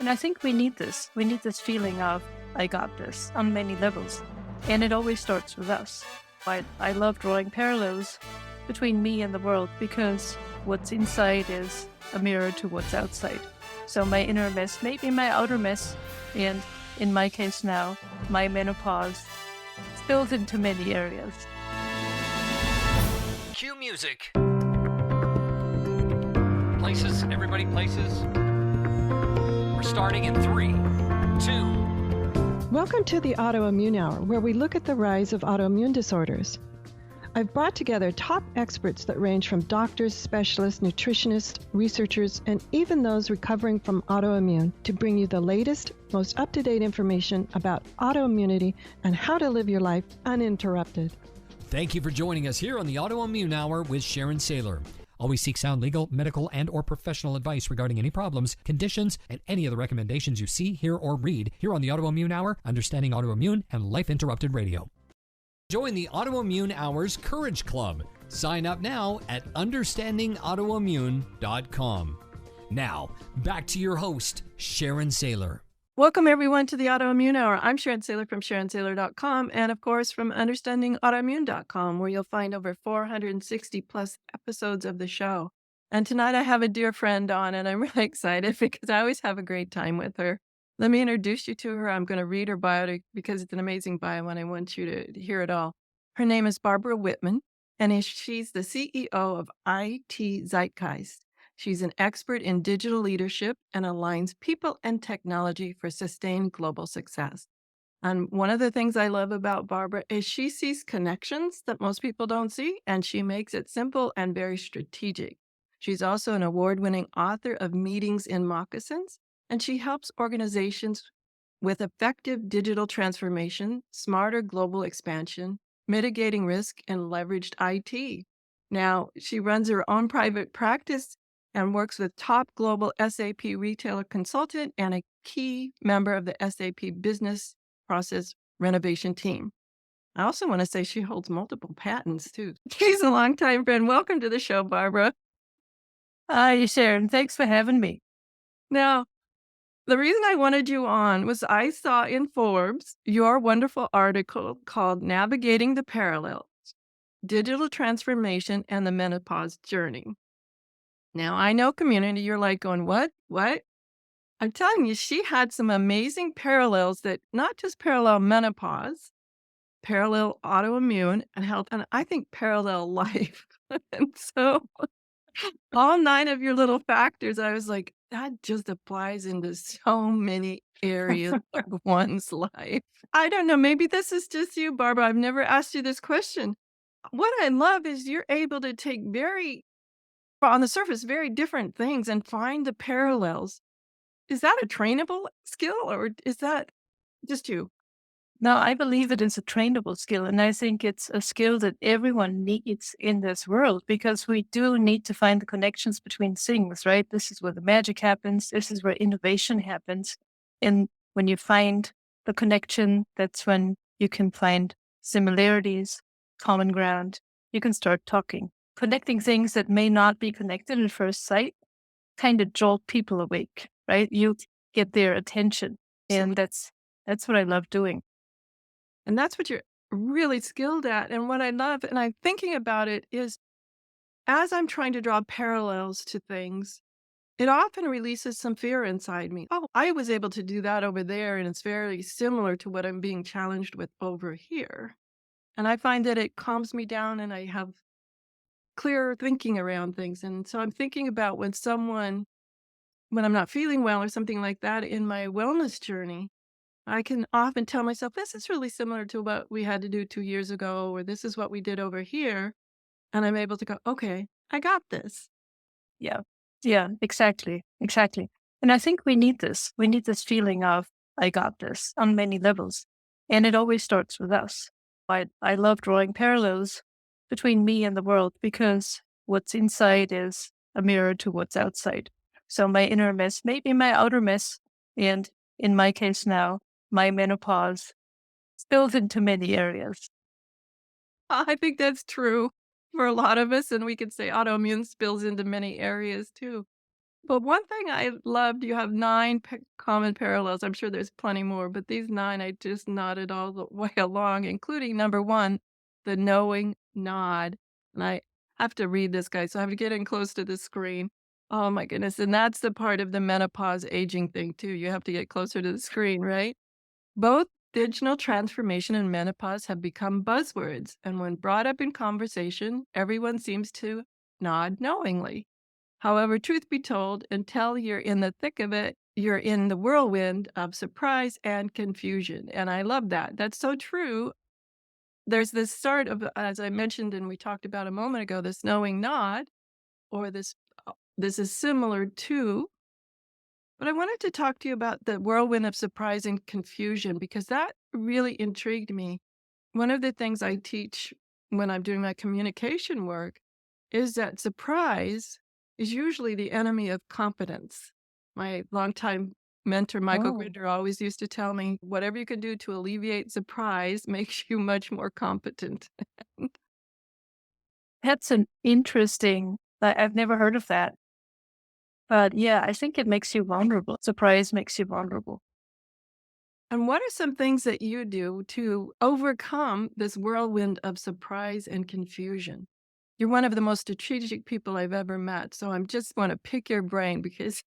And I think we need this. We need this feeling of, I got this on many levels. And it always starts with us. I love drawing parallels between me and the world because what's inside is a mirror to what's outside. So my inner mess may be my outer mess. And in my case now, my menopause spills into many areas. Cue music. Places, everybody places. We're starting in 3, 2. Welcome to the Autoimmune Hour, where we look at the rise of autoimmune disorders. I've brought together top experts that range from doctors, specialists, nutritionists, researchers, and even those recovering from autoimmune to bring you the latest, most up-to-date information about autoimmunity and how to live your life uninterrupted. Thank you for joining us here on the Autoimmune Hour with Sharon Sayler. Always seek sound legal, medical, and or professional advice regarding any problems, conditions, and any of the recommendations you see, hear, or read here on the Autoimmune Hour, Understanding Autoimmune, and Life Interrupted Radio. Join the Autoimmune Hour's Courage Club. Sign up now at understandingautoimmune.com. Now, back to your host, Sharon Sayler. Welcome, everyone, to the Autoimmune Hour. I'm Sharon Sayler from SharonSayler.com and, of course, from UnderstandingAutoimmune.com, where you'll find over 460-plus episodes of the show. And tonight I have a dear friend on, and I'm really excited because I always have a great time with her. Let me introduce you to her. I'm going to read her bio because it's an amazing bio, and I want you to hear it all. Her name is Barbara Wittmann, and she's the CEO of IT Zeitgeist. She's an expert in digital leadership and aligns people and technology for sustained global success. And one of the things I love about Barbara is she sees connections that most people don't see, and she makes it simple and very strategic. She's also an award-winning author of Meetings in Moccasins, and she helps organizations with effective digital transformation, smarter global expansion, mitigating risk, and leveraged IT. Now, she runs her own private practice and works with top global SAP retailer consultant and a key member of the SAP business process renovation team. I also want to say she holds multiple patents, too. She's a longtime friend. Welcome to the show, Barbara. Hi, Sharon. Thanks for having me. Now, the reason I wanted you on was I saw in Forbes your wonderful article called Navigating the Parallels, Digital Transformation and the Menopause Journey. Now, I know community, you're like going, what? I'm telling you, she had some amazing parallels that not just parallel menopause, parallel autoimmune and health, and I think parallel life. And so all 9 of your little factors, I was like, that just applies into so many areas of one's life. I don't know, maybe this is just you, Barbara. I've never asked you this question. What I love is you're able to take on the surface, very different things and find the parallels. Is that a trainable skill or is that just you? No, I believe it is a trainable skill, and I think it's a skill that everyone needs in this world because we do need to find the connections between things, right? This is where the magic happens. This is where innovation happens. And when you find the connection, that's when you can find similarities, common ground. You can start talking. Connecting things that may not be connected at first sight kind of jolt people awake, right? You get their attention, and that's what I love doing. And that's what you're really skilled at. And what I love, and I'm thinking about it, is as I'm trying to draw parallels to things, it often releases some fear inside me. Oh, I was able to do that over there, and it's very similar to what I'm being challenged with over here. And I find that it calms me down and I have clearer thinking around things. And so I'm thinking about when I'm not feeling well or something like that in my wellness journey, I can often tell myself, this is really similar to what we had to do 2 years ago, or this is what we did over here. And I'm able to go, okay, I got this. Yeah, exactly. And I think we need this. We need this feeling of, I got this on many levels. And it always starts with us. I love drawing parallels between me and the world because what's inside is a mirror to what's outside. So my inner mess may be my outer mess. And in my case now, my menopause spills into many areas. I think that's true for a lot of us. And we could say autoimmune spills into many areas too. But one thing I loved, you have 9 common parallels. I'm sure there's plenty more, but these 9 I just nodded all the way along, including number 1, the knowing nod. And I have to read this, guy, so I have to get in close to the screen. Oh my goodness, and that's the part of the menopause aging thing too. You have to get closer to the screen, right? Both digital transformation and menopause have become buzzwords, and when brought up in conversation, everyone seems to nod knowingly. However, truth be told, until you're in the thick of it, you're in the whirlwind of surprise and confusion. And I love that. That's so true. There's this sort of, as I mentioned and we talked about a moment ago, this knowing nod, or this is similar to, but I wanted to talk to you about the whirlwind of surprise and confusion because that really intrigued me. One of the things I teach when I'm doing my communication work is that surprise is usually the enemy of competence. My longtime mentor, Michael Oh, Grinder, always used to tell me, whatever you can do to alleviate surprise makes you much more competent. that's an interesting. I've never heard of that. But yeah, I think it makes you vulnerable. Surprise makes you vulnerable. And what are some things that you do to overcome this whirlwind of surprise and confusion? You're one of the most strategic people I've ever met. So I'm just want to pick your brain because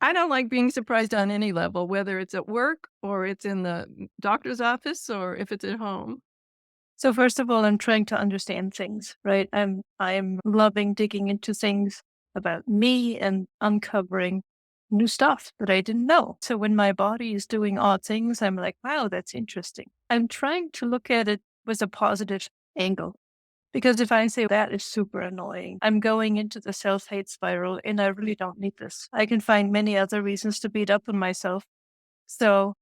I don't like being surprised on any level, whether it's at work or it's in the doctor's office or if it's at home. So first of all, I'm trying to understand things, right? I'm loving digging into things about me and uncovering new stuff that I didn't know. So when my body is doing odd things, I'm like, wow, that's interesting. I'm trying to look at it with a positive angle. Because if I say that is super annoying, I'm going into the self hate spiral and I really don't need this. I can find many other reasons to beat up on myself. So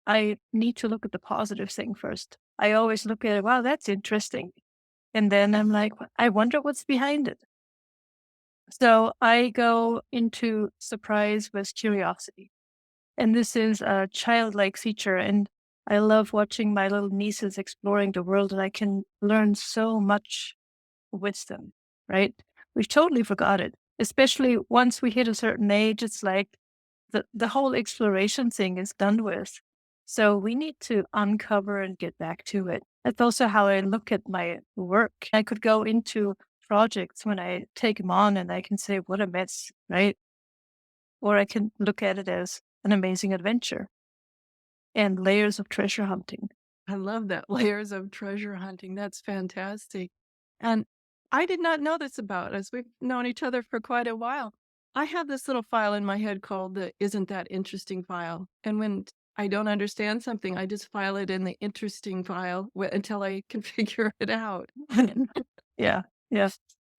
I need to look at the positive thing first. I always look at it, wow, that's interesting. And then I'm like, I wonder what's behind it. So I go into surprise with curiosity. And this is a childlike feature. And I love watching my little nieces exploring the world, and I can learn so much wisdom, right? We've totally forgot it, especially once we hit a certain age. It's like the whole exploration thing is done with. So we need to uncover and get back to it. That's also how I look at my work. I could go into projects when I take them on and I can say, what a mess, right? Or I can look at it as an amazing adventure and layers of treasure hunting. I love that layers of treasure hunting. That's fantastic. And I did not know this about us. We've known each other for quite a while. I have this little file in my head called the Isn't That Interesting file. And when I don't understand something, I just file it in the interesting file until I can figure it out. Yeah, yeah.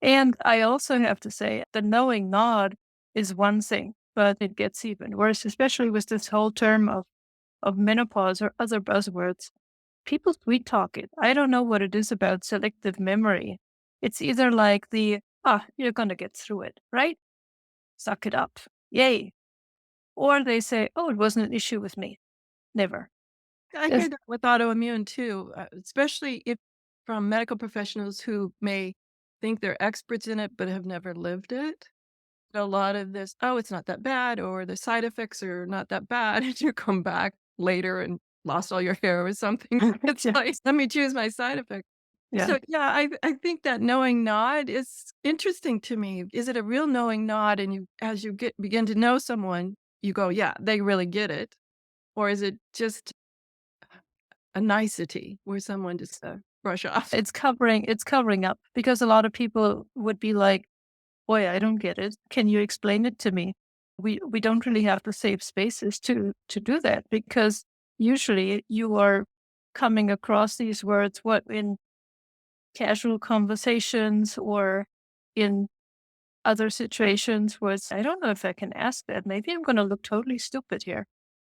And I also have to say, the knowing nod is one thing, but it gets even worse, especially with this whole term of menopause or other buzzwords. People sweet talk it. I don't know what it is about selective memory. It's either like you're going to get through it, right? Suck it up. Yay. Or they say, oh, it wasn't an issue with me. Never. I hear that with autoimmune too, especially if from medical professionals who may think they're experts in it but have never lived it. A lot of this, oh, it's not that bad, or the side effects are not that bad, and you come back later and lost all your hair or something. It's Yeah. like, let me choose my side effect. Yeah. So yeah, I think that knowing nod is interesting to me. Is it a real knowing nod, and you as you begin to know someone, you go, yeah, they really get it, or is it just a nicety where someone just brush off? It's covering up because a lot of people would be like, boy, I don't get it. Can you explain it to me? We don't really have the safe spaces to do that because usually you are coming across these words what in casual conversations or in other situations where I don't know if I can ask that. Maybe I'm going to look totally stupid here.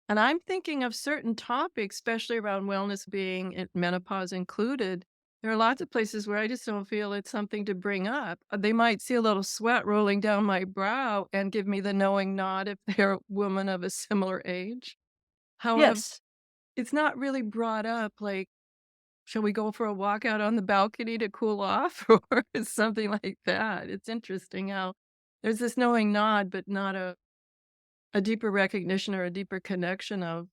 And I'm thinking of certain topics, especially around wellness being menopause included. There are lots of places where I just don't feel it's something to bring up. They might see a little sweat rolling down my brow and give me the knowing nod if they're a woman of a similar age. However, Yes. it's not really brought up like, shall we go for a walk out on the balcony to cool off or something like that. It's interesting how there's this knowing nod, but not a deeper recognition or a deeper connection of,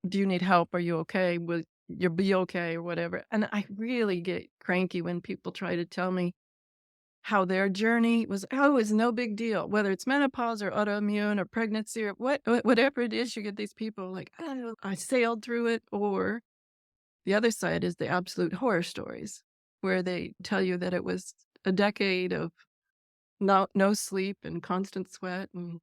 do you need help? Are you okay? Will you be okay or whatever? And I really get cranky when people try to tell me how their journey was, oh, it's no big deal, whether it's menopause or autoimmune or pregnancy or whatever it is. You get these people like, oh, I sailed through it. Or the other side is the absolute horror stories where they tell you that it was a decade of no sleep and constant sweat. And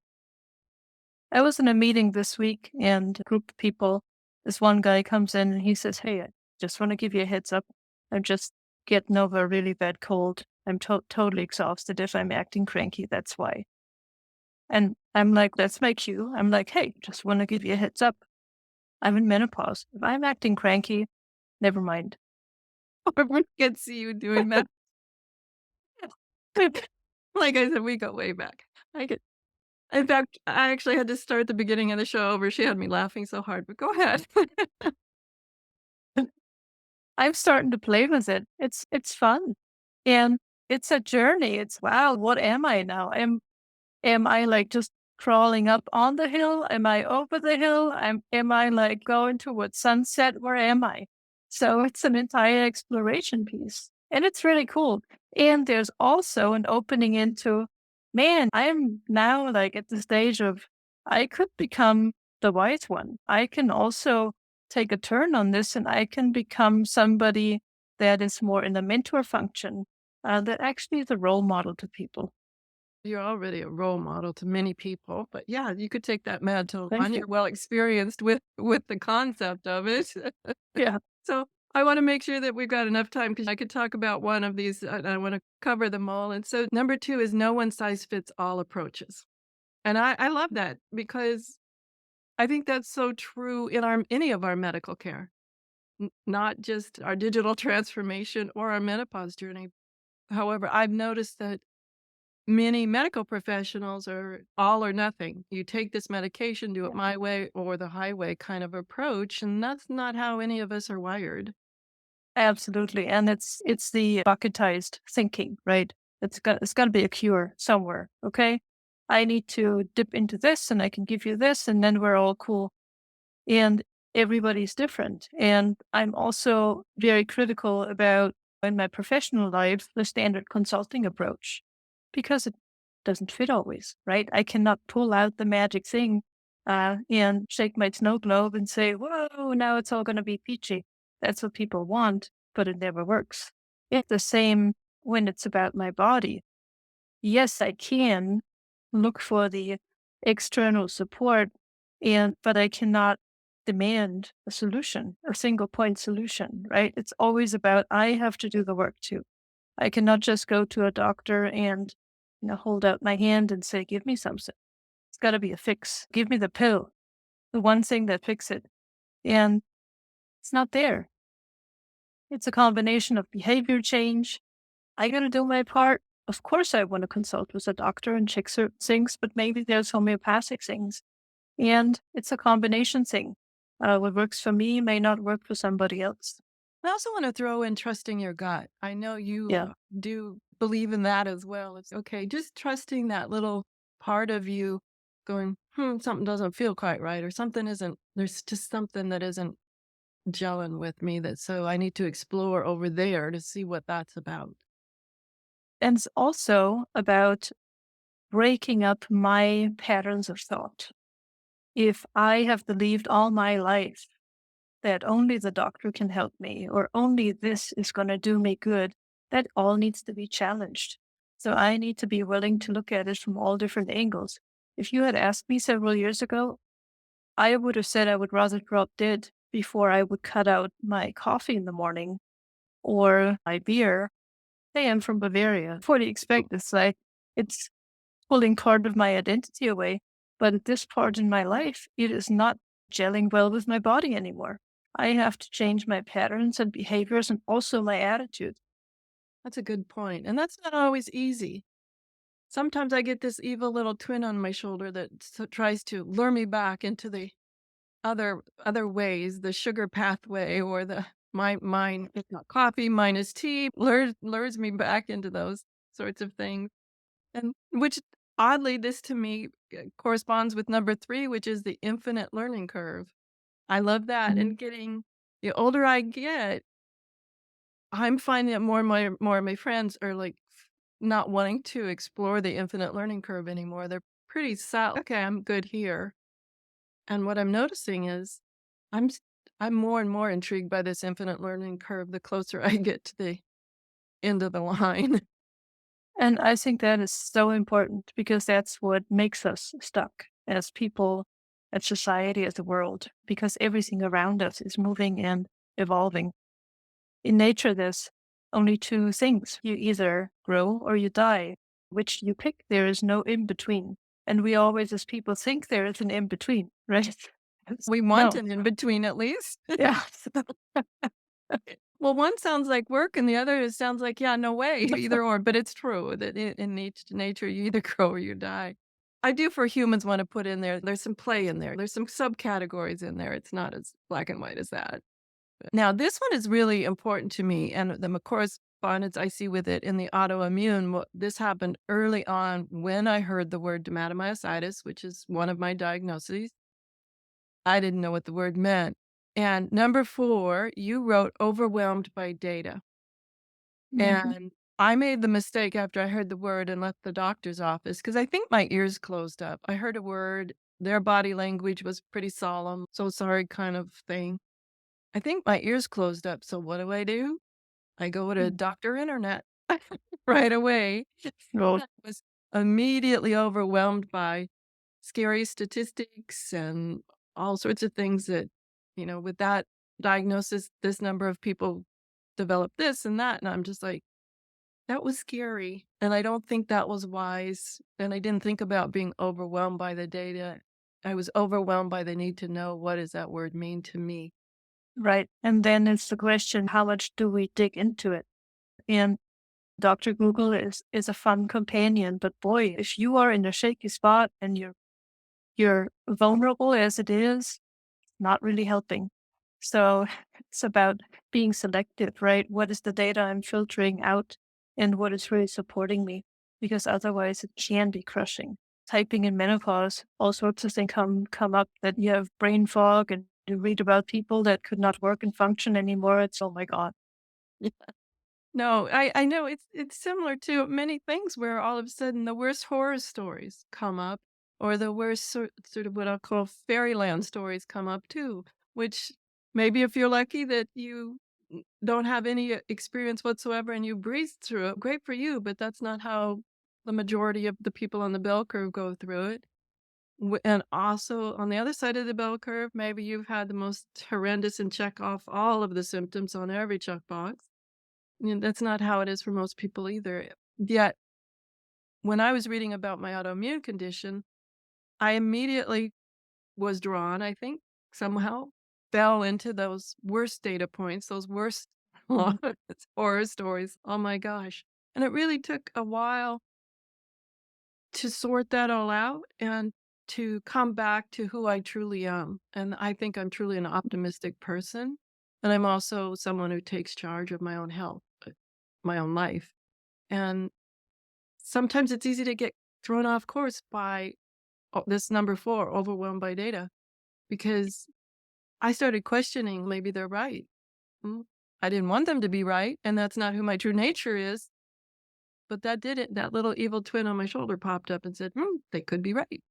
I was in a meeting this week and a group of people, this one guy comes in and he says, "Hey, I just want to give you a heads up. I'm just getting over a really bad cold. I'm totally exhausted. If I'm acting cranky, that's why." And I'm like, "That's my cue." I'm like, "Hey, just want to give you a heads up. I'm in menopause. If I'm acting cranky, never mind." I can see you doing that. Like I said, we go way back. I get, in fact, I actually had to start the beginning of the show over. She had me laughing so hard, but go ahead. I'm starting to play with it. It's fun. And it's a journey. It's wow, what am I now? Am I like just crawling up on the hill? Am I over the hill? Am I like going towards sunset? Where am I? So it's an entire exploration piece. And it's really cool. And there's also an opening into, man, I am now like at the stage of I could become the wise one. I can also take a turn on this and I can become somebody that is more in the mentor function, that actually is a role model to people. You're already a role model to many people, but yeah, you could take that mantle Thank on. you. You're well experienced with the concept of it. Yeah. So I want to make sure that we've got enough time because I could talk about one of these. And I want to cover them all. And so number 2 is no one size fits all approaches. And I love that because I think that's so true in any of our medical care, not just our digital transformation or our menopause journey. However, I've noticed that many medical professionals are all or nothing. You take this medication, do it my way or the highway kind of approach, and that's not how any of us are wired. Absolutely. And it's the bucketized thinking, right? It's got to be a cure somewhere. Okay. I need to dip into this and I can give you this and then we're all cool. And everybody's different. And I'm also very critical about in my professional life, the standard consulting approach, because it doesn't fit always, right? I cannot pull out the magic thing and shake my snow globe and say, whoa, now it's all going to be peachy. That's what people want, but it never works. It's the same when it's about my body. Yes, I can look for the external support, but I cannot demand a solution, a single point solution, right? It's always about I have to do the work too. I cannot just go to a doctor and hold out my hand and say, "Give me something." It's got to be a fix. Give me the pill, the one thing that fix it, and it's not there. It's a combination of behavior change. I got to do my part. Of course, I want to consult with a doctor and check certain things, but maybe there's homeopathic things. And it's a combination thing. What works for me may not work for somebody else. I also want to throw in trusting your gut. I know you Yeah, do believe in that as well. It's okay, just trusting that little part of you going, something doesn't feel quite right, or something isn't, there's just something that isn't gelling with me, that so I need to explore over there to see what that's about. and it's also about breaking up my patterns of thought. If I have believed all my life that only the doctor can help me or only this is going to do me good, that all needs to be challenged. So I need to be willing to look at it from all different angles. If you had asked me several years ago, I would have said I would rather drop dead before I would cut out my coffee in the morning or my beer. Hey, I'm from Bavaria. What do you expect? It's like it's pulling part of my identity away. But at this part in my life, it is not gelling well with my body anymore. I have to change my patterns and behaviors and also my attitude. That's a good point, and that's not always easy. Sometimes I get this evil little twin on my shoulder that tries to lure me back into the other ways, the sugar pathway or the mine is not coffee, mine is tea, lures me back into those sorts of things. And which oddly, this to me corresponds with number 3, which is the infinite learning curve. I love that. Mhm. And the older I get, I'm finding that more of my friends are like not wanting to explore the infinite learning curve anymore. They're pretty set. Okay, I'm good here. And what I'm noticing is I'm s- I'm more and more intrigued by this infinite learning curve the closer I get to the end of the line. And I think that is so important because that's what makes us stuck as people, as society, as a world, because everything around us is moving and evolving. In nature, there's only two things. You either grow or you die. Which you pick, there is no in between. And we always, as people, think there is an in between, right? We want No. an in between at least. Yeah. Well, one sounds like work and the other sounds like, yeah, no way, either or. But it's true that in nature, you either grow or you die. I do for humans want to put in there's some play in there. There's some subcategories in there. It's not as black and white as that. Now, this one is really important to me, and the correspondence I see with it in the autoimmune. This happened early on when I heard the word dermatomyositis, which is one of my diagnoses. I didn't know what the word meant. And number 4, you wrote overwhelmed by data. Mhm. And I made the mistake after I heard the word and left the doctor's office because I think my ears closed up. I heard a word, their body language was pretty solemn, so sorry kind of thing. I think my ears closed up. So what do? I go to Doctor Internet right away. Well, I was immediately overwhelmed by scary statistics and all sorts of things that, with that diagnosis, this number of people develop this and that. And I'm just like, that was scary. And I don't think that was wise. And I didn't think about being overwhelmed by the data. I was overwhelmed by the need to know what does that word mean to me. right. And then it's the question, how much do we dig into it? And Dr. Google is a fun companion, but boy, if you are in a shaky spot and you're vulnerable as it is, not really helping. So it's about being selective, right? What is the data I'm filtering out and what is really supporting me? Because otherwise it can be crushing. Typing in menopause, all sorts of things come up that you have brain fog and you read about people that could not work and function anymore. It's oh my God. No, I know it's similar to many things where all of a sudden the worst horror stories come up, or the worst sort of what I'll call fairyland stories come up too, which maybe if you're lucky that you don't have any experience whatsoever and you breeze through it, great for you, but that's not how the majority of the people on the bell curve go through it. And also on the other side of the bell curve, maybe you've had the most horrendous and check off all of the symptoms on every checkbox. That's not how it is for most people either. Yet, when I was reading about my autoimmune condition, I immediately was drawn, I think, somehow, fell into those worst data points, those worst Mhm. horror stories. Oh my gosh. And it really took a while to sort that all out and to come back to who I truly am. And I think I'm truly an optimistic person. And I'm also someone who takes charge of my own health, my own life. And sometimes it's easy to get thrown off course by this number 4, overwhelmed by data, because I started questioning maybe they're right. Mm, I didn't want them to be right, and that's not who my true nature is. But that did it. That little evil twin on my shoulder popped up and said, they could be right.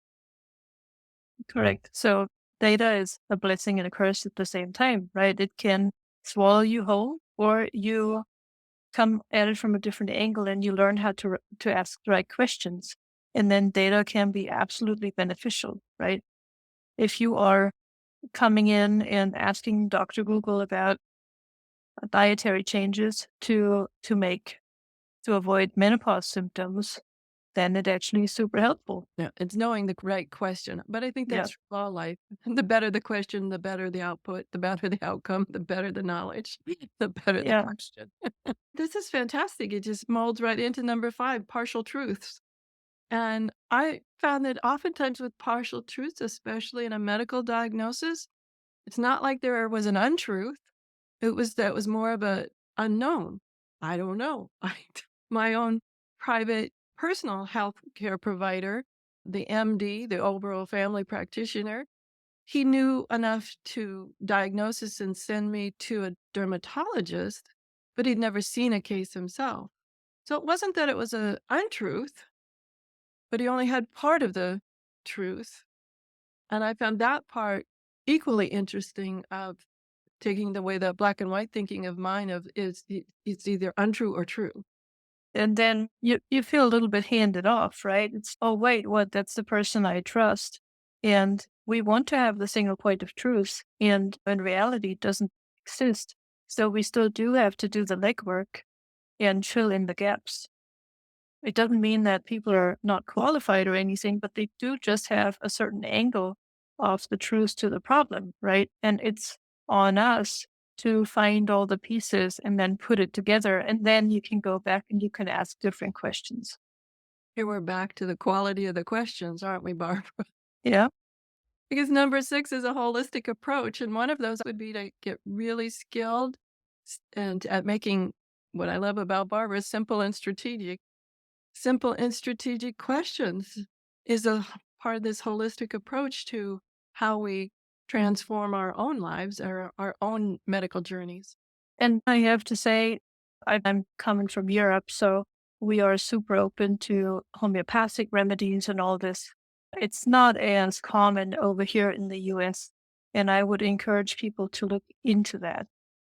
Correct. So data is a blessing and a curse at the same time, right? It can swallow you whole, or you come at it from a different angle and you learn how to ask the right questions. And then data can be absolutely beneficial, right? If you are coming in and asking Dr. Google about dietary changes to avoid menopause symptoms, then it actually is super helpful. Yeah, it's knowing the right question. But I think Yeah. that's true of all life. The better the question, the better the output, the better the outcome, the better the knowledge, the better the Yeah. question. This is fantastic. It just molds right into number 5, partial truths. And I found that oftentimes with partial truths, especially in a medical diagnosis, it's not like there was an untruth. That was more of a unknown. I don't know. My own private personal health care provider, the MD, the overall family practitioner, he knew enough to diagnose us and send me to a dermatologist, but he'd never seen a case himself. So it wasn't that it was an untruth, but he only had part of the truth. And I found that part equally interesting of taking the way the black and white thinking of mine of it's either untrue or true. And then you feel a little bit handed off, right? It's, oh, wait, what? That's the person I trust. And we want to have the single point of truth. And in reality, it doesn't exist. So we still do have to do the legwork and fill in the gaps. It doesn't mean that people are not qualified or anything, but they do just have a certain angle of the truth to the problem, right? And it's on us to find all the pieces and then put it together. And then you can go back and you can ask different questions. Here we're back to the quality of the questions, aren't we, Barbara? Yeah. Because number 6 is a holistic approach. And one of those would be to get really skilled and at making what I love about Barbara is simple and strategic. Simple and strategic questions is a part of this holistic approach to how we transform our own lives or our own medical journeys. And I have to say, I'm coming from Europe, so we are super open to homeopathic remedies and all this. It's not as common over here in the US. And I would encourage people to look into that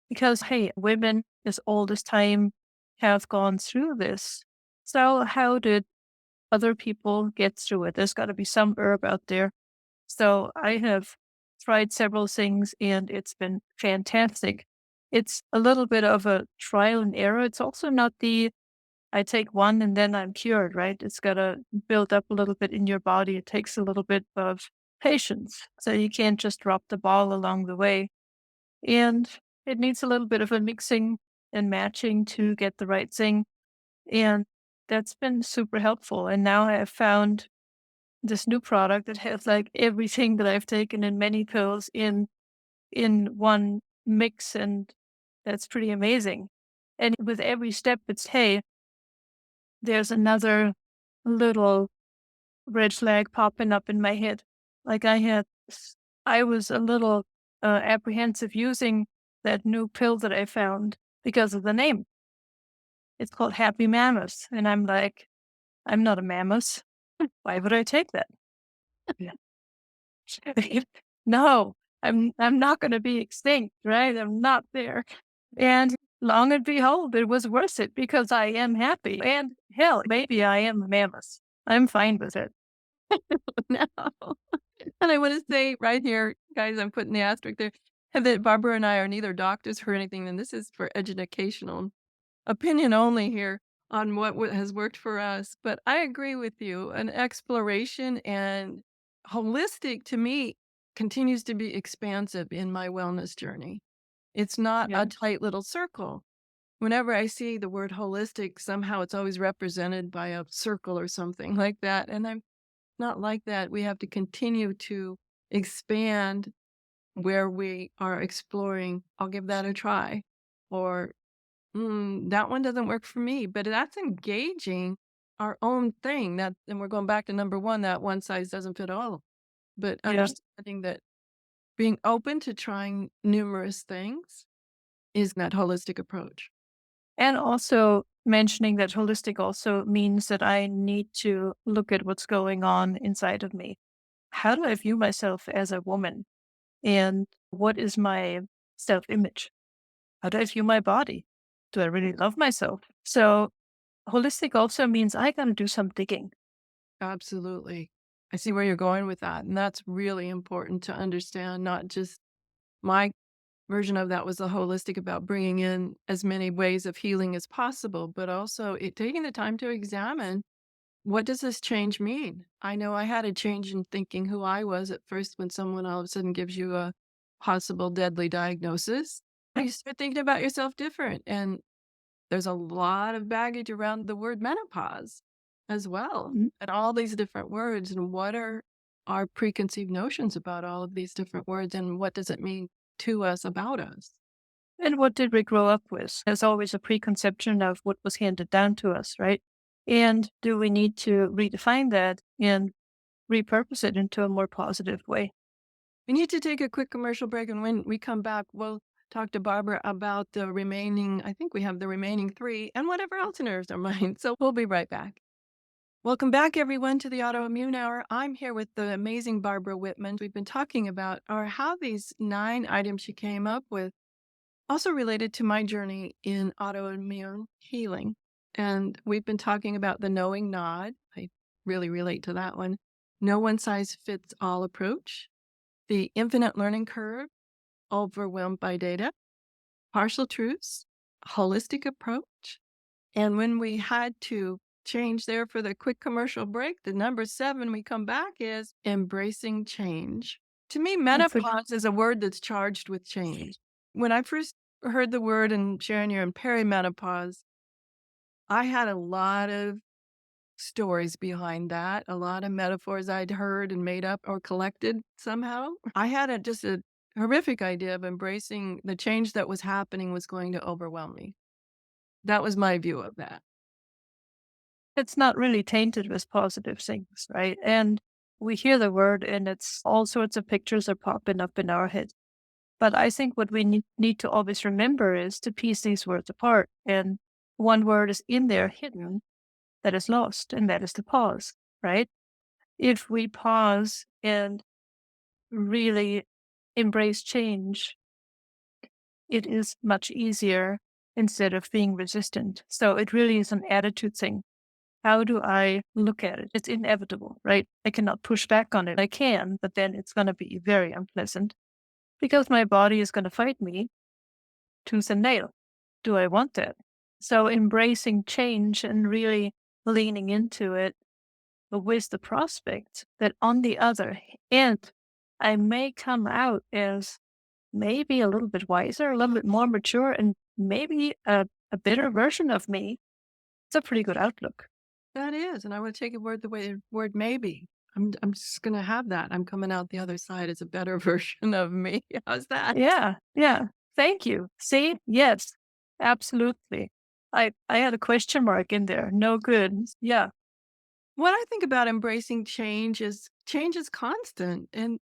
because, hey, women this all this time have gone through this. So, how did other people get through it? There's got to be some herb out there. So, I have tried several things and it's been fantastic. It's a little bit of a trial and error. It's also not I take one and then I'm cured, right? It's got to build up a little bit in your body. It takes a little bit of patience. So you can't just drop the ball along the way. And it needs a little bit of a mixing and matching to get the right thing. And that's been super helpful. And now I have found this new product that has like everything that I've taken in many pills in one mix. And that's pretty amazing. And with every step, it's, hey, there's another little red flag popping up in my head. Like I was a little apprehensive using that new pill that I found because of the name. It's called Happy Mammoth. And I'm like, I'm not a mammoth. Why would I take that? Yeah. No, I'm not going to be extinct, right? I'm not there. And long and behold, it was worth it because I am happy. And hell, maybe I am a mammoth. I'm fine with it. No. And I want to say right here, guys, I'm putting the asterisk there, that Barbara and I are neither doctors or anything, and this is for educational opinion only here on what has worked for us. But I agree with you. An exploration and holistic to me continues to be expansive in my wellness journey. It's not Yeah. a tight little circle. Whenever I see the word holistic, somehow it's always represented by a circle or something like that. And I'm not like that. We have to continue to expand where we are exploring. I'll give that a try. Or that one doesn't work for me, but that's engaging our own thing. That, and we're going back to number 1, that one size doesn't fit all. But Yeah. understanding that being open to trying numerous things is that holistic approach. And also mentioning that holistic also means that I need to look at what's going on inside of me. How do I view myself as a woman? And what is my self image? How do I view my body? Do I really love myself? So, holistic also means I got to do some digging. Absolutely. I see where you're going with that. And that's really important to understand, not just my version of that was the holistic about bringing in as many ways of healing as possible, but also taking the time to examine what does this change mean? I know I had a change in thinking who I was at first when someone all of a sudden gives you a possible deadly diagnosis. You start thinking about yourself different. And there's a lot of baggage around the word menopause as well, Mhm. and all these different words. And what are our preconceived notions about all of these different words? And what does it mean to us about us? And what did we grow up with? There's always a preconception of what was handed down to us, right? And do we need to redefine that and repurpose it into a more positive way? We need to take a quick commercial break, and when we come back, we'll talk to Barbara about the remaining, I think we have the remaining 3, and whatever else enters our mind. So we'll be right back. Welcome back, everyone, to the Autoimmune Hour. I'm here with the amazing Barbara Wittmann. We've been talking about how these 9 items she came up with also related to my journey in autoimmune healing. And we've been talking about the knowing nod. I really relate to that one. No one size fits all approach, the infinite learning curve, overwhelmed by data, partial truths, holistic approach. And when we had to change there for the quick commercial break, the number 7 we come back is embracing change. To me, menopause is a word that's charged with change. When I first heard the word, and Sharon, you're in perimenopause, I had a lot of stories behind that, a lot of metaphors I'd heard and made up or collected somehow. I had just a horrific idea of embracing the change that was happening was going to overwhelm me. That was my view of that. It's not really tainted with positive things, right? And we hear the word and it's all sorts of pictures are popping up in our head. But I think what we need to always remember is to piece these words apart. And one word is in there hidden that is lost, and that is the pause, right? If we pause and really embrace change, it is much easier instead of being resistant. So it really is an attitude thing. How do I look at it? It's inevitable, right? I cannot push back on it. I can, but then it's going to be very unpleasant because my body is going to fight me tooth and nail. Do I want that? So embracing change and really leaning into it with the prospect that on the other end, I may come out as maybe a little bit wiser, a little bit more mature, and maybe a better version of me. It's a pretty good outlook. That is, and I would take a word the way word maybe. I'm just gonna have that. I'm coming out the other side as a better version of me. How's that? Yeah, yeah. Thank you. See? Yes, absolutely. I had a question mark in there. No good. Yeah. What I think about embracing change is constant, and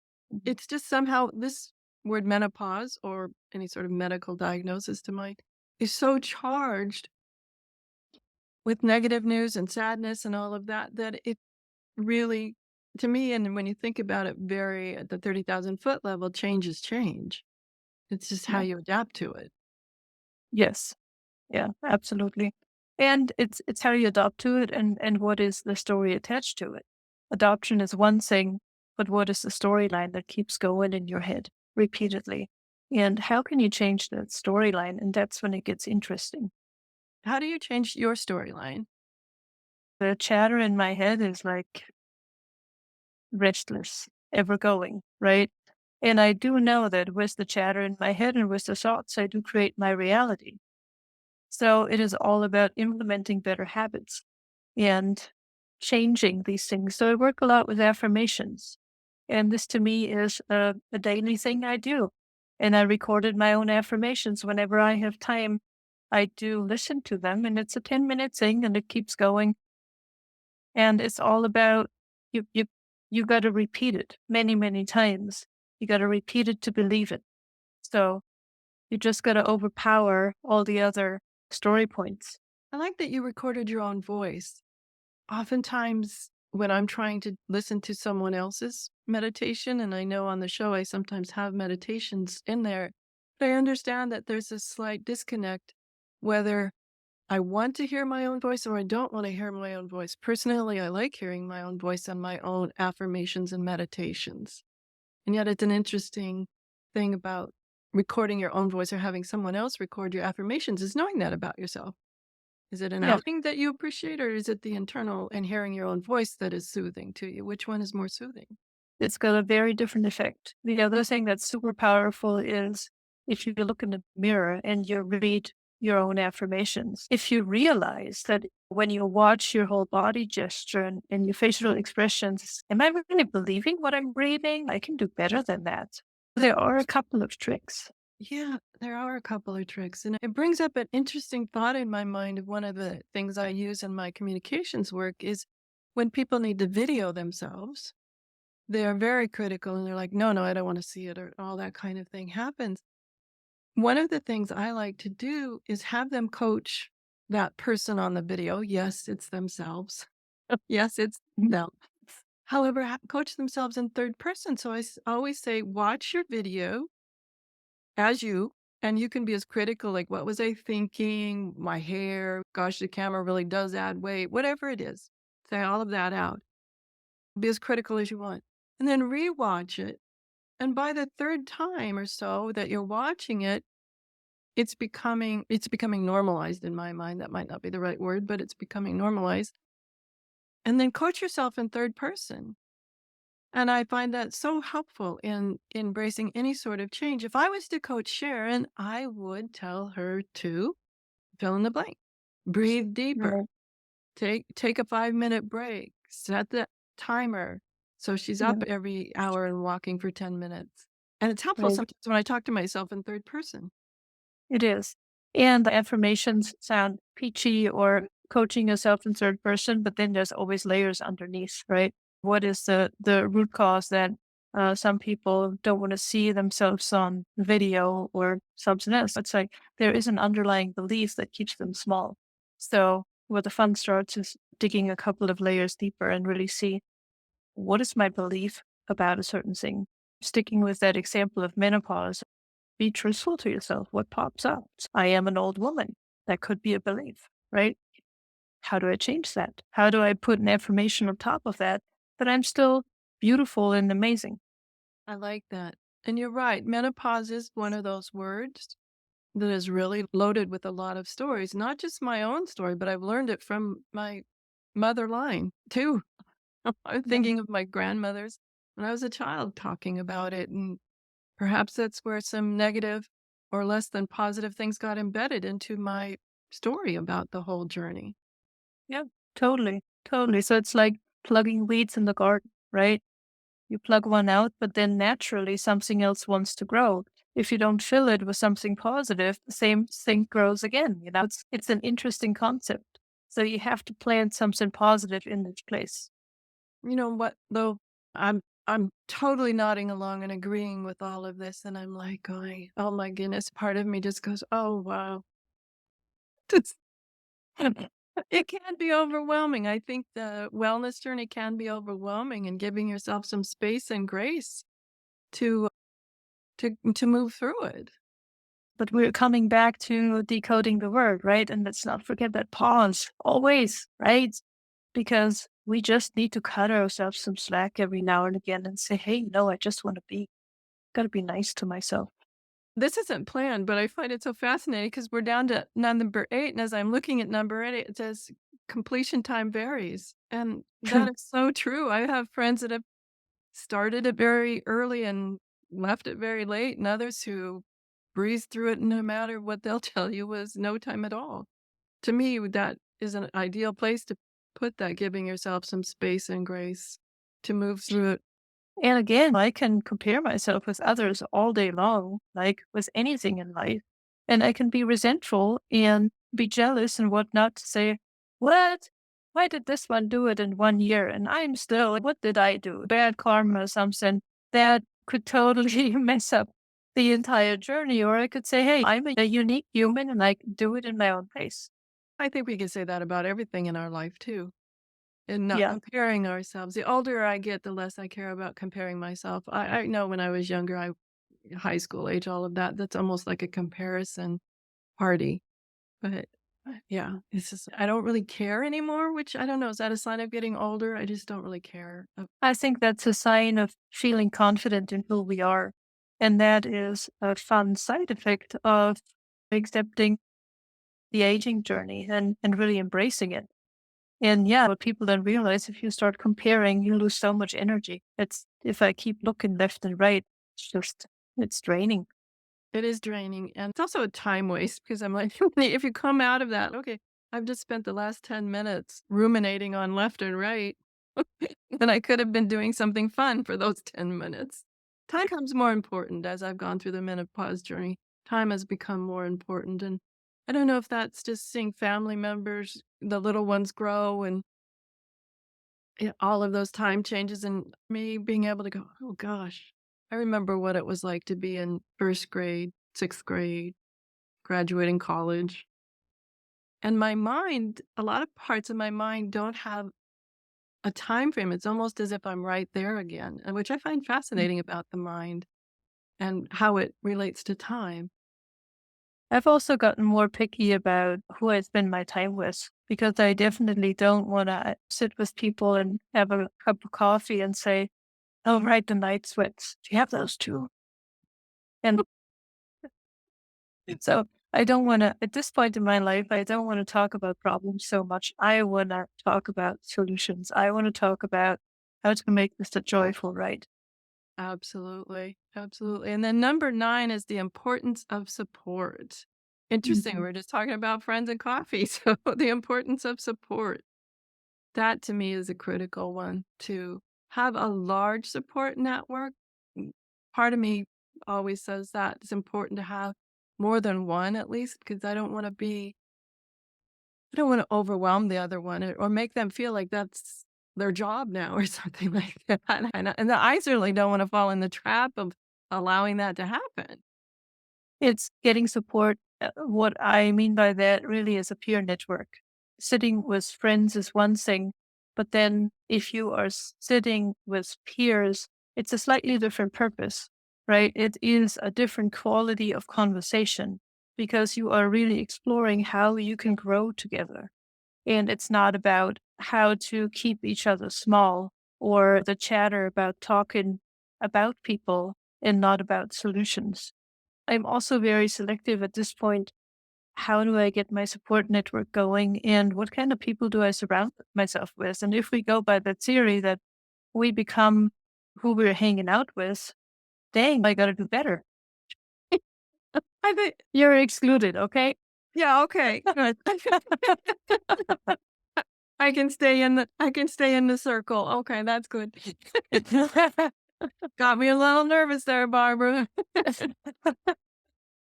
it's just somehow this word menopause or any sort of medical diagnosis to mind is so charged with negative news and sadness and all of that, that it really, to me, and when you think about it very at the 30,000-foot level, change is change. It's just how Yeah. you adapt to it. Yes. Yeah, absolutely. And it's how you adapt to it and what is the story attached to it. Adoption is one thing, but what is the storyline that keeps going in your head repeatedly? And how can you change that storyline? And that's when it gets interesting. How do you change your storyline? The chatter in my head is like restless, ever going, right? And I do know that with the chatter in my head and with the thoughts, I do create my reality. So it is all about implementing better habits and changing these things. So I work a lot with affirmations. And this to me is a daily thing I do. And I recorded my own affirmations whenever I have time. I do listen to them, and it's a 10-minute thing and it keeps going. And it's all about you got to repeat it many, many times. You got to repeat it to believe it. So you just got to overpower all the other story points. I like that you recorded your own voice. Oftentimes, when I'm trying to listen to someone else's meditation, and I know on the show I sometimes have meditations in there, but I understand that there's a slight disconnect whether I want to hear my own voice or I don't want to hear my own voice. Personally, I like hearing my own voice on my own affirmations and meditations. And yet, it's an interesting thing about recording your own voice or having someone else record your affirmations is knowing that about yourself. Is it an Yeah. outing that you appreciate, or is it the internal and hearing your own voice that is soothing to you? Which one is more soothing? It's got a very different effect. The other thing that's super powerful is if you look in the mirror and you read your own affirmations, if you realize that when you watch your whole body gesture and your facial expressions, am I really believing what I'm reading? I can do better than that. There are a couple of tricks. Yeah, there are a couple of tricks. And it brings up an interesting thought in my mind of one of the things I use in my communications work is when people need to video themselves, they're very critical and they're like, no, I don't want to see it, or all that kind of thing happens. One of the things I like to do is have them coach that person on the video. Yes, it's themselves. Yes, it's them. However, coach themselves in third person. So always say, watch your video as you, and you can be as critical, like, what was I thinking? My hair, gosh, the camera really does add weight, whatever it is. Say all of that out. Be as critical as you want. And then rewatch it. And by the third time or so that you're watching it, it's becoming normalized in my mind. That might not be the right word, but it's becoming normalized. And then coach yourself in third person. And I find that so helpful in embracing any sort of change. If I was to coach Sharon, I would tell her to fill in the blank, breathe deeper, Right. take a 5-minute break, set the timer so she's up Yeah. every hour and walking for 10 minutes. And it's helpful Right. sometimes when I talk to myself in third person. It is. And the affirmations sound peachy or coaching yourself in third person, but then there's always layers underneath, right? What is the root cause that some people don't want to see themselves on video or something else? It's like there is an underlying belief that keeps them small. So where the fun starts is digging a couple of layers deeper and really see what is my belief about a certain thing. Sticking with that example of menopause, be truthful to yourself. What pops up? I am an old woman. That could be a belief, right? How do I change that? How do I put an affirmation on top of that that I'm still beautiful and amazing? I like that. And you're right. Menopause is one of those words that is really loaded with a lot of stories, not just my own story, but I've learned it from my mother line too. I'm Yeah. thinking of my grandmothers when I was a child talking about it. And perhaps that's where some negative or less than positive things got embedded into my story about the whole journey. Yeah, totally. Totally. So it's like plugging weeds in the garden, right? You plug one out, but then naturally something else wants to grow. If you don't fill it with something positive, the same thing grows again. It's an interesting concept. So you have to plant something positive in its place. You know what, though? I'm totally nodding along and agreeing with all of this. And I'm like going, oh my goodness, part of me just goes, oh wow. It's- It can be overwhelming. I think the wellness journey can be overwhelming, and giving yourself some space and grace to to move through it. But we're coming back to decoding the word, right? And let's not forget that pause always, right? Because we just need to cut ourselves some slack every now and again and say, hey, no, I just want to gotta be nice to myself. This isn't planned, but I find it so fascinating because we're down to number 8, and as I'm looking at number 8, it says completion time varies, and that is so true. I have friends that have started it very early and left it very late, and others who breeze through it no matter what they'll tell you was no time at all. To me, that is an ideal place to put that, giving yourself some space and grace to move through it. And again, I can compare myself with others all day long, like with anything in life. And I can be resentful and be jealous and whatnot to say, what? Why did this one do it in 1 year? And I'm still, what did I do? Bad karma or something that could totally mess up the entire journey. Or I could say, hey, I'm a unique human and I can do it in my own pace. I think we can say that about everything in our life too, and not Yeah. comparing ourselves. The older I get, the less I care about comparing myself. I know when I was younger, high school age, all of that, that's almost like a comparison party. But yeah, it's just, I don't really care anymore, which I don't know. Is that a sign of getting older? I just don't really care. I think that's a sign of feeling confident in who we are. And that is a fun side effect of accepting the aging journey and really embracing it. And yeah, what people don't realize, if you start comparing, you lose so much energy. It's if I keep looking left and right, it's draining. It is draining, and it's also a time waste because I'm like, if you come out of that, okay, I've just spent the last 10 minutes ruminating on left and right, and I could have been doing something fun for those 10 minutes. Time becomes more important as I've gone through the menopause journey. time has become more important. And I don't know if that's just seeing family members, the little ones grow, and all of those time changes, and me being able to go, oh gosh, I remember what it was like to be in first grade, sixth grade, graduating college. And my mind, a lot of parts of my mind don't have a time frame. It's almost as if I'm right there again, and which I find fascinating about the mind and how it relates to time. I've also gotten more picky about who I spend my time with because I definitely don't want to sit with people and have a cup of coffee and say, "Oh, right, the night sweats. Do you have those too?" And so I don't want to, at this point in my life, I don't want to talk about problems so much. I want to talk about solutions. I want to talk about how to make this a joyful ride. Absolutely. Absolutely. And then number 9 is the importance of support. Interesting. Mhm. We're just talking about friends and coffee. So the importance of support. That to me is a critical one, to have a large support network. Mm, Part of me always says that it's important to have more than one at least, because I don't want to overwhelm the other one, or make them feel like that's their job now or something like that. And I certainly don't want to fall in the trap of allowing that to happen. It's getting support. What I mean by that really is a peer network. Sitting with friends is one thing, but then if you are sitting with peers, it's a slightly different purpose, right? It is a different quality of conversation because you are really exploring how you can grow together. And it's not about how to keep each other small or the chatter about talking about people and not about solutions. I'm also very selective at this point. How do I get my support network going? And what kind of people do I surround myself with? And if we go by that theory that we become who we're hanging out with, dang, I got to do better. I think, You're excluded, okay? yeah, okay, good. I can stay in the circle. Okay, that's good. Got me a little nervous there, Barbara.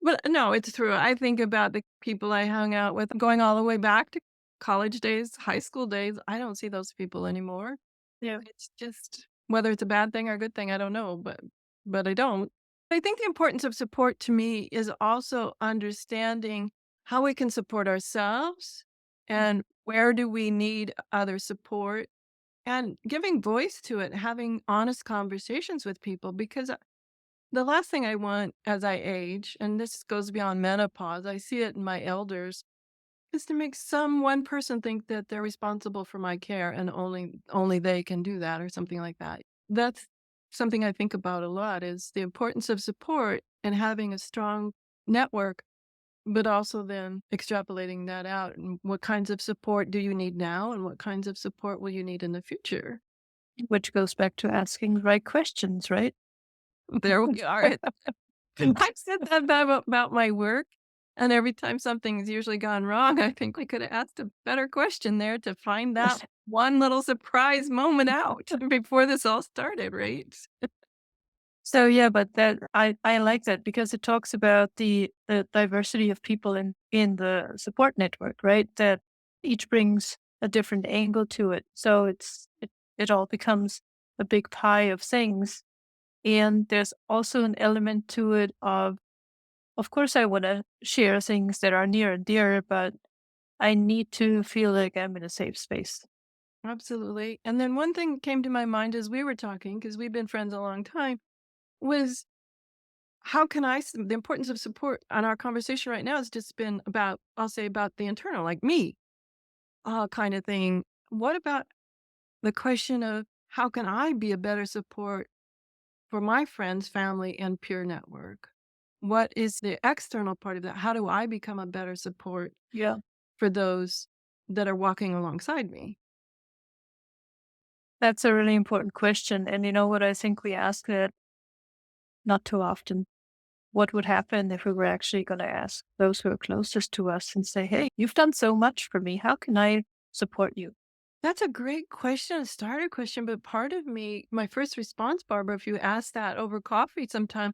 But no, it's true. I think about the people I hung out with going all the way back to college days, high school days. I don't see those people anymore. Yeah. It's just whether it's a bad thing or a good thing, I don't know, but I don't. I think the importance of support to me is also understanding how we can support ourselves and where do we need other support, and giving voice to it, having honest conversations with people, because the last thing I want as I age, and this goes beyond menopause, I see it in my elders, is to make some one person think that they're responsible for my care and only they can do that or something like that. That's something I think about a lot, is the importance of support and having a strong network, but also then extrapolating that out, and what kinds of support do you need now and what kinds of support will you need in the future? Which goes back to asking the right questions, right? There we are. I've said that about my work, and every time something's usually gone wrong, I think we could have asked a better question there to find that one little surprise moment out before this all started, right? So yeah, but that I like that because it talks about the diversity of people in the support network, right? That each brings a different angle to it. So it all becomes a big pie of things. And there's also an element to it of course I want to share things that are near and dear, but I need to feel like I'm in a safe space. Absolutely. And then one thing came to my mind as we were talking, because we've been friends a long time, was how can the importance of support on our conversation right now has just been about, I'll say about the internal, like me, kind of thing. What about the question of how can I be a better support for my friends, family, and peer network? What is the external part of that? How do I become a better support Yeah. for those that are walking alongside me? That's a really important question. And you know what I think we ask that not too often. What would happen if we were actually going to ask those who are closest to us and say, "Hey, you've done so much for me. How can I support you?" That's a great question, a starter question. But part of me, my first response, Barbara, if you ask that over coffee sometime,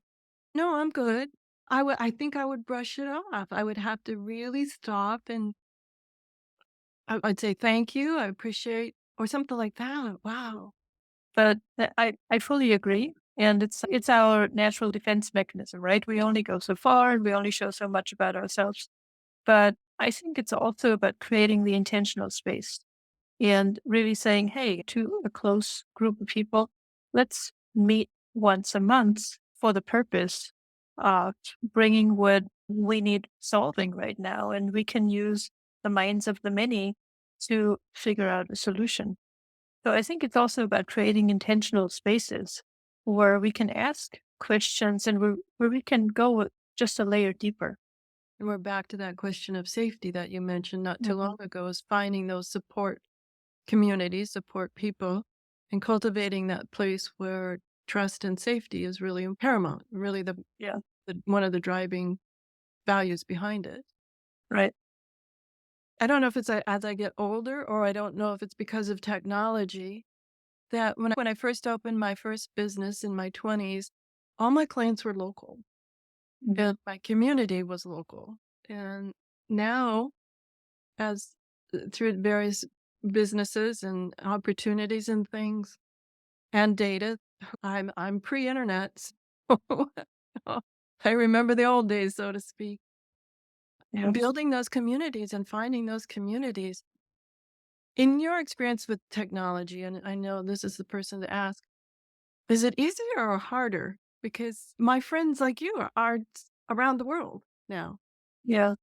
no, I'm good. I think I would brush it off. I would have to really stop and I'd say, "Thank you, I appreciate," or something like that. Wow. But I fully agree. And it's our natural defense mechanism, right? We only go so far and we only show so much about ourselves. But I think it's also about creating the intentional space and really saying, hey, to a close group of people, let's meet once a month for the purpose of bringing what we need solving right now. And we can use the minds of the many to figure out a solution. So I think it's also about creating intentional spaces where we can ask questions and where we can go just a layer deeper. And we're back to that question of safety that you mentioned not too Mhm. long ago, is finding those support communities, support people, and cultivating that place where trust and safety is really paramount, really Yeah, one of the driving values behind it. right. I don't know if it's as I get older, or I don't know if it's because of technology, that when I first opened my first business in my 20s, all my clients were local and my community was local. And now, as through various businesses and opportunities and things and data, I'm pre-internet. So I remember the old days, so to speak. Yeah. Building those communities and finding those communities. In your experience with technology, and I know this is the person to ask, is it easier or harder? Because my friends like you are around the world now. Yeah.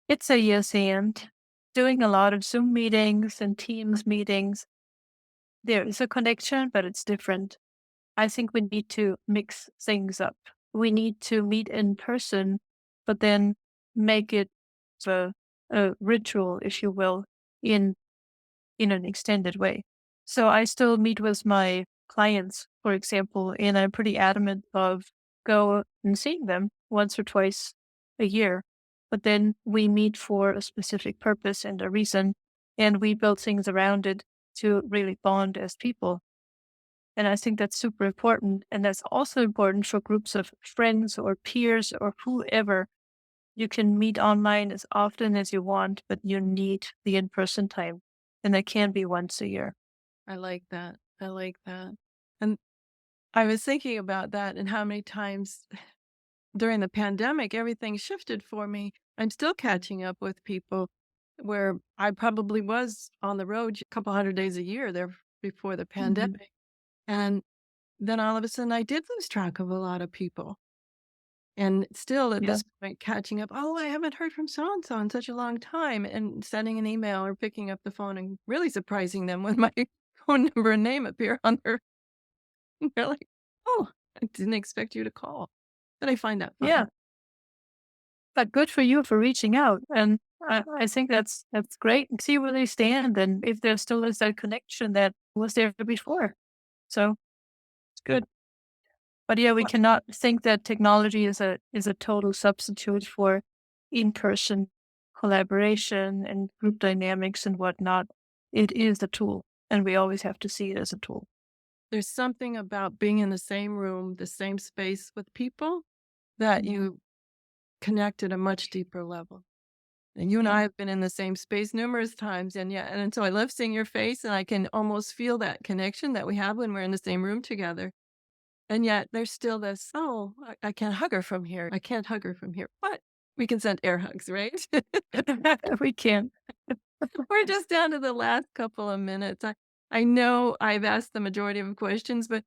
It's a yes and doing a lot of Zoom meetings and Teams meetings. There is a connection, but it's different. I think we need to mix things up. We need to meet in person, but then make it a, a ritual, if you will, in in an extended way. So I still meet with my clients, for example, and I'm pretty adamant of go and seeing them once or twice a year. But then we meet for a specific purpose and a reason, and we build things around it to really bond as people. And I think that's super important. And that's also important for groups of friends or peers or whoever. You can meet online as often as you want, but you need the in person time. And that can be once a year. I like that. I like that. And I was thinking about that and how many times during the pandemic, everything shifted for me. I'm still catching up with people where I probably was on the road a couple hundred days a year there before the Mhm. pandemic. And then all of a sudden I did lose track of a lot of people. And still at Yeah. this point, catching up, oh, I haven't heard from so and so in such a long time, and sending an email or picking up the phone and really surprising them when my phone number and name appear on their. They're like, oh, I didn't expect you to call. But I find that Yeah. fun. But good for you for reaching out. And I think that's great. And see where they stand and if there still is that connection that was there before. So it's good. But yeah, we Well, cannot think that technology is a total substitute for in-person collaboration and group dynamics and whatnot. It is a tool, and we always have to see it as a tool. there's something about being in the same room, the same space with people that Mhm. you connect at a much deeper level. And you and Yeah. I have been in the same space numerous times, and yeah, and so I love seeing your face, and I can almost feel that connection that we have when we're in the same room together. And yet there's still this, oh, I can't hug her from here. I can't hug her from here. But we can send air hugs, right? We can. We're just down to the last couple of minutes. I know I've asked the majority of questions, but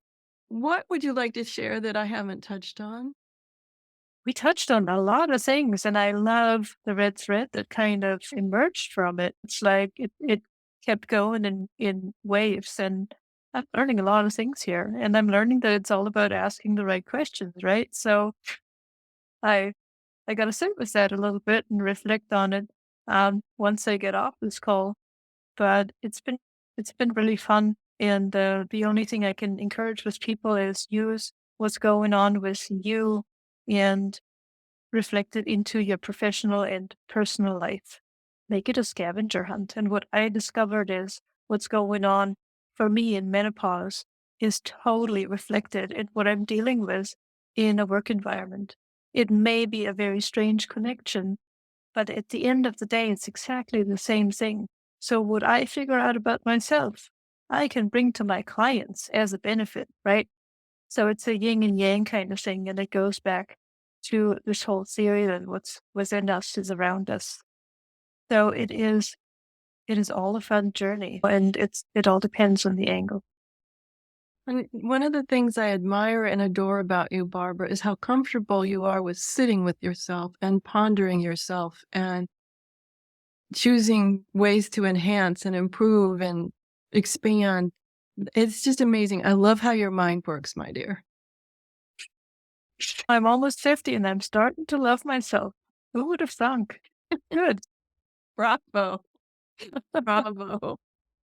what would you like to share that I haven't touched on? We touched on a lot of things, and I love the red thread that kind of emerged from it. It's like it kept going in waves, and I'm learning a lot of things here. And I'm learning that it's all about asking the right questions, right? So I I gotta sit with that a little bit and reflect on it once I get off this call. But it's been really fun. And the only thing I can encourage with people is use what's going on with you and reflect it into your professional and personal life. Make it a scavenger hunt. And what I discovered is what's going on for me in menopause is totally reflected in what I'm dealing with in a work environment. it may be a very strange connection, but at the end of the day, it's exactly the same thing. So what I figure out about myself, I can bring to my clients as a benefit, right? So it's a yin and yang kind of thing, and it goes back to this whole theory that what's within us is around us. So it is all a fun journey, and it all depends on the angle. And one of the things I admire and adore about you, Barbara, is how comfortable you are with sitting with yourself and pondering yourself and choosing ways to enhance and improve and expand. It's just amazing. I love how your mind works, my dear. I'm almost 50 and I'm starting to love myself. Who would have thunk? Good. Bravo. Bravo.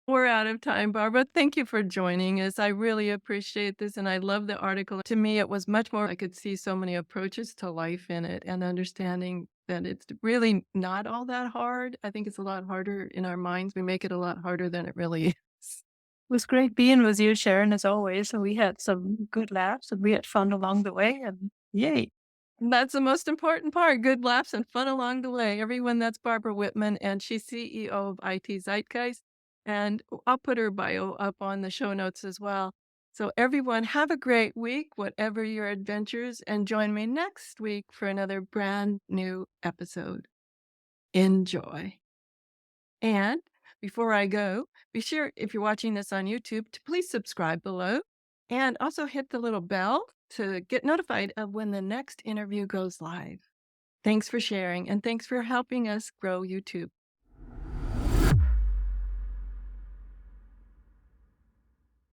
We're out of time, Barbara. Thank you for joining us. I really appreciate this, and I love the article. To me, it was much more, I could see so many approaches to life in it and understanding that it's really not all that hard. I think it's a lot harder in our minds. We make it a lot harder than it really is. It was great being with you, Sharon, as always. And we had some good laughs and we had fun along the way. And yay. And that's the most important part. Good laughs and fun along the way. Everyone, that's Barbara Wittmann, and she's CEO of IT Zeitgeist. And I'll put her bio up on the show notes as well. So everyone, have a great week, whatever your adventures, and join me next week for another brand new episode. Enjoy. And before I go, be sure, if you're watching this on YouTube, to please subscribe below and also hit the little bell to get notified of when the next interview goes live. Thanks for sharing, and thanks for helping us grow YouTube.